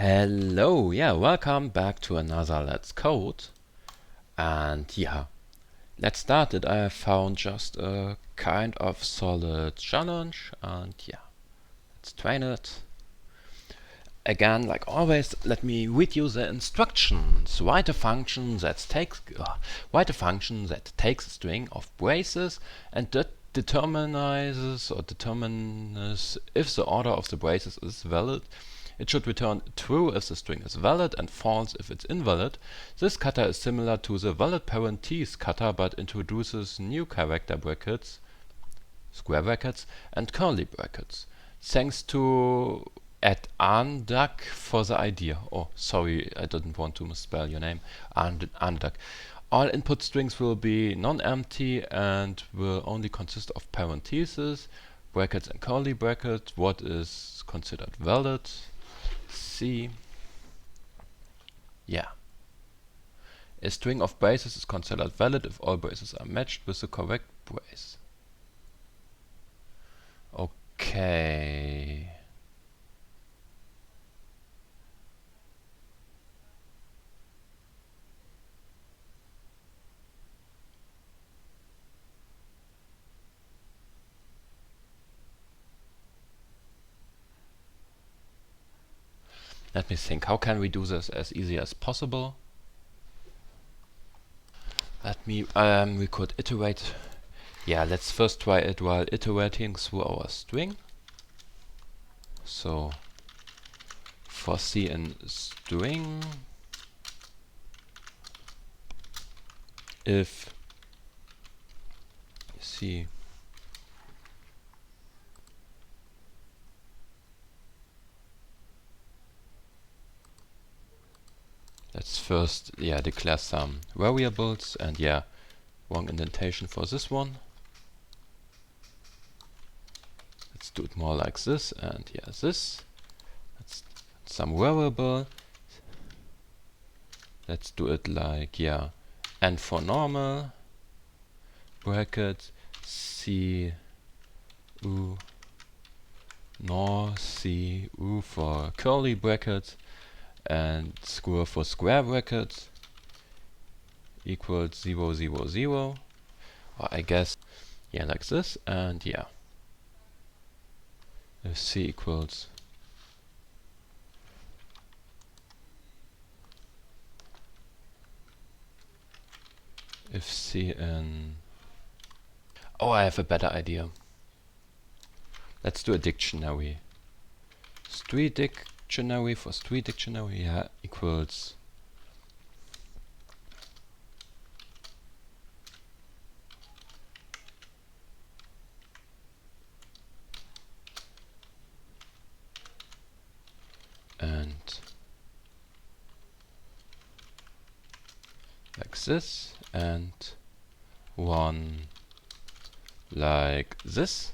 Hello, yeah, welcome back to another Let's Code. And yeah, let's start it. I have found just a kind of solid challenge, and yeah, let's train it. Again, like always, let me read you the instructions. Write a function that takes a string of braces and that determines if the order of the braces is valid. It should return true if the string is valid and false if it's invalid. This kata is similar to the valid parentheses kata but introduces new character brackets, square brackets, and curly brackets. Thanks to @andak for the idea. Oh, sorry, I didn't want to misspell your name. Andak. All input strings will be non-empty and will only consist of parentheses, brackets, and curly brackets. What is considered valid? See. Yeah. A string of braces is considered valid if all braces are matched with the correct brace. Okay. Let me think, how can we do this as easy as possible? We could iterate. Yeah, let's first try it while iterating through our string. So, for C in string, if C let's first declare some variables, and wrong indentation for this one. Let's do it more like this, and this. Let's some variable. Let's do it like n for normal, bracket C u nor C u for curly brackets, and square for square brackets equals 0, 0, 0, or I guess like this, and if C equals oh, I have a better idea. Let's do a dictionary. Street dictionary for street dictionary equals and like this, and one like this.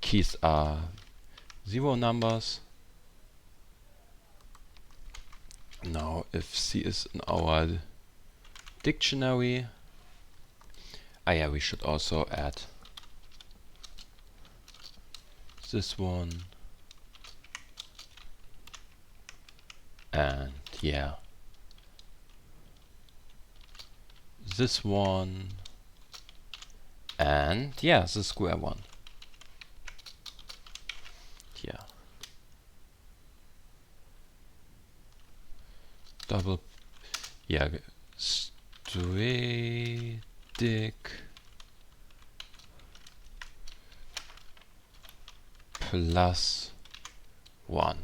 Keys are 0 numbers. Now if C is in our dictionary, we should also add this one, and this one, and the square one. Double straight dic plus 1.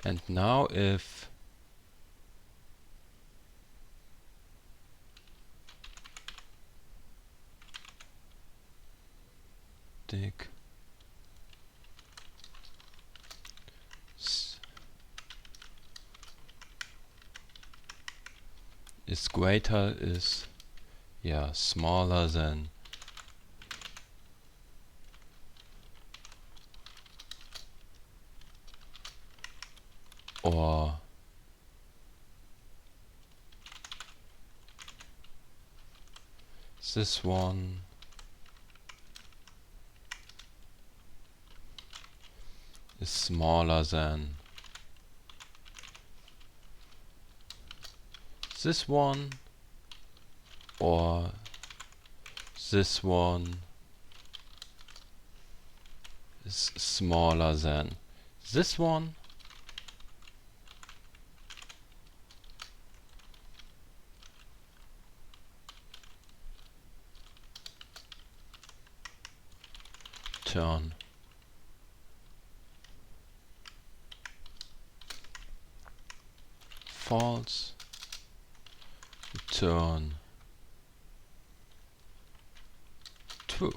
And now if dic is greater is smaller than or this one is smaller than this one, or this one is smaller than this one, turn false, return true.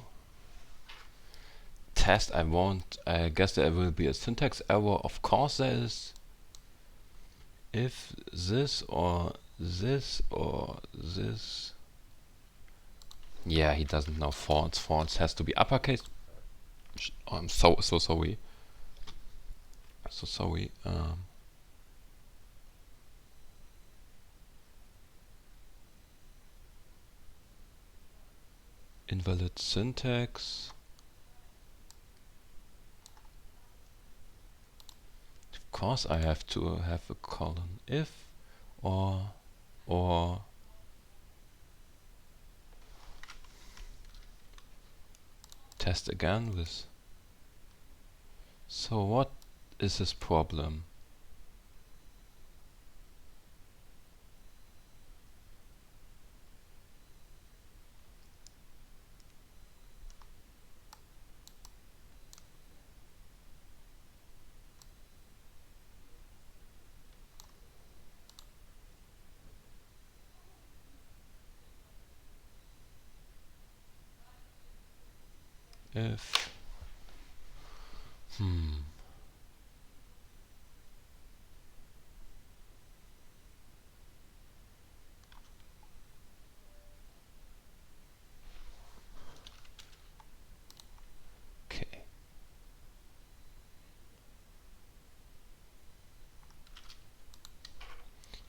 Test, I guess there will be a syntax error. Of course there is. If this or this or this. Yeah, he doesn't know false. False has to be uppercase. Oh, I'm so sorry. So sorry. Invalid syntax. Of course I have to have a colon. If or test again with. So what is this problem? If okay.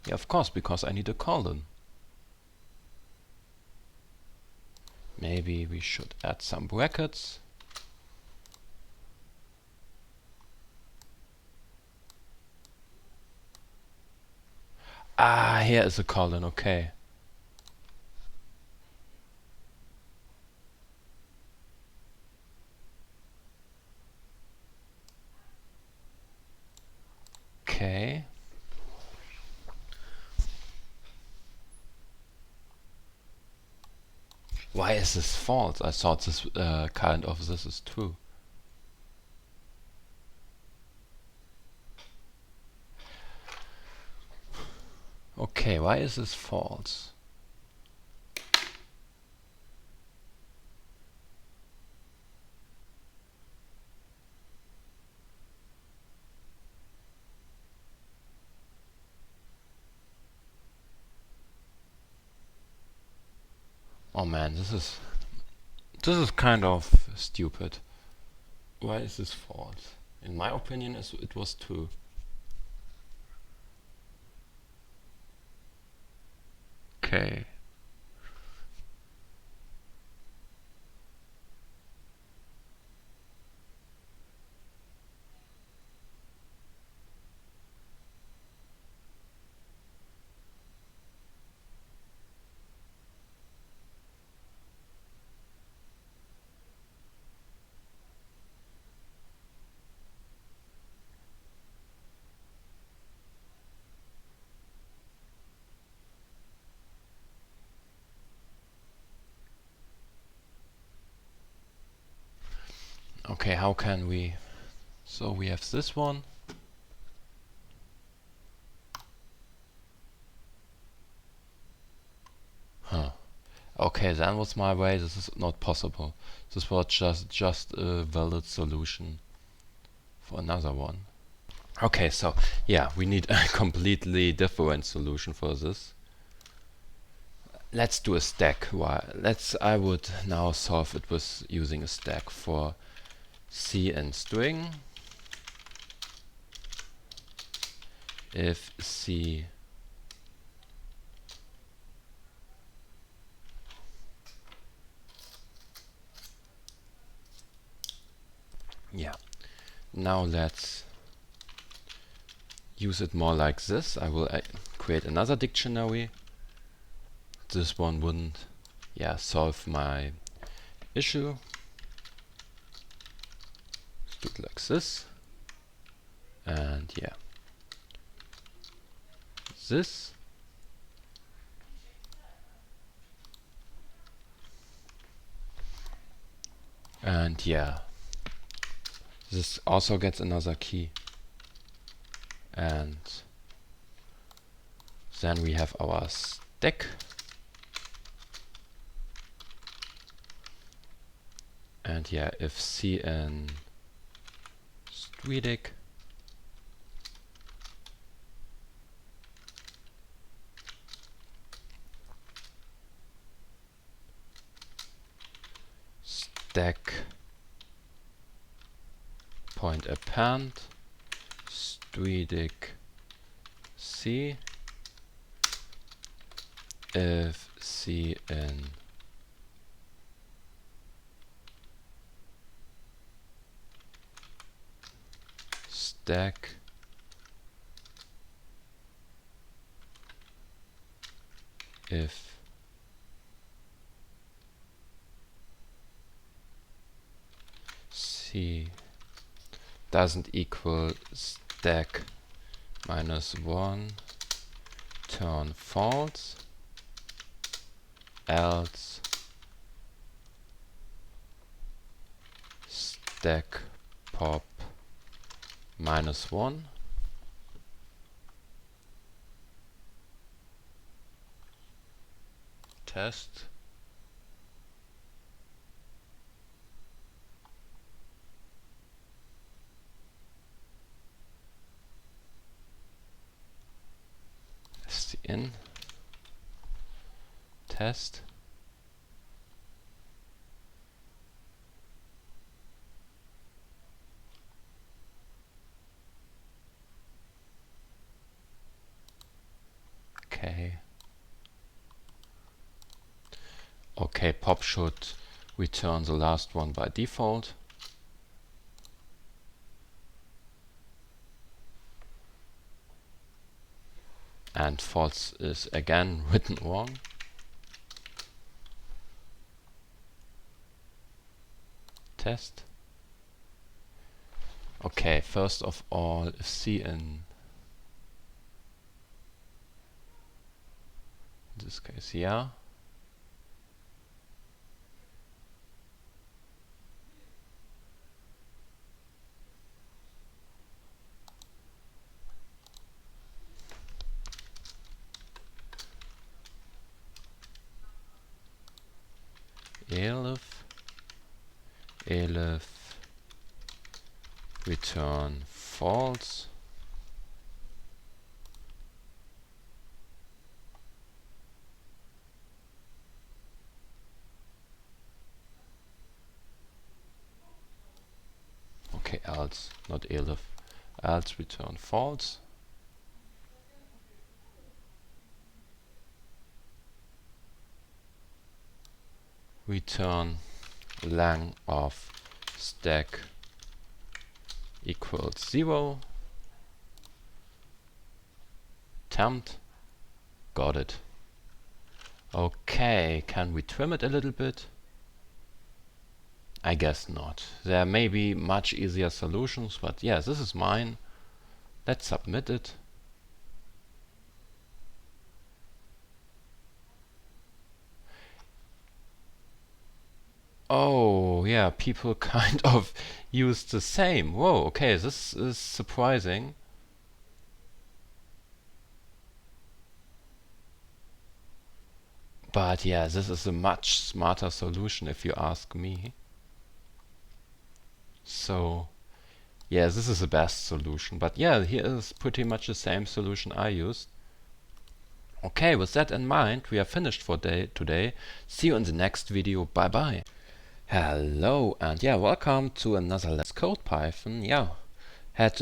Yeah, of course, because I need a colon. Maybe we should add some brackets. Ah, here is a colon, okay. Okay. Why is this false? I thought this kind of this is true. Okay, why is this false? Oh man, this is kind of stupid. Why is this false? In my opinion, it was true. Okay. Okay, how can we? So we have this one. Huh. Okay, then what's my way? This is not possible. This was just a valid solution for another one. Okay, so yeah, we need a completely different solution for this. Let's do a stack. I would now solve it with using a stack for C and string. If C yeah, Now let's use it more like this. I will create another dictionary. This one wouldn't solve my issue. Let's do it like this. And this. And this also gets another key. And then we have our stack. And if cn string stack point append string c if cn stack if c doesn't equal stack -1 turn false, else stack pop -1. Test. In test. Okay, pop should return the last one by default. And false is again written wrong. Test. Okay, first of all, if cn, in this case, elif return false. Okay, else, not elif, else return false. Return lang of stack equals 0. Tempt. Got it. Okay, can we trim it a little bit? I guess not. There may be much easier solutions, but this is mine. Let's submit it. Oh, people kind of use the same. Whoa, okay, this is surprising. But this is a much smarter solution if you ask me. So, this is the best solution. But here is pretty much the same solution I used. Okay, with that in mind, we are finished for today. See you in the next video. Bye bye. Hello and welcome to another Let's Code Python. Had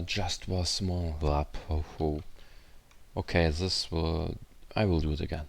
just was small. Okay, I will do it again.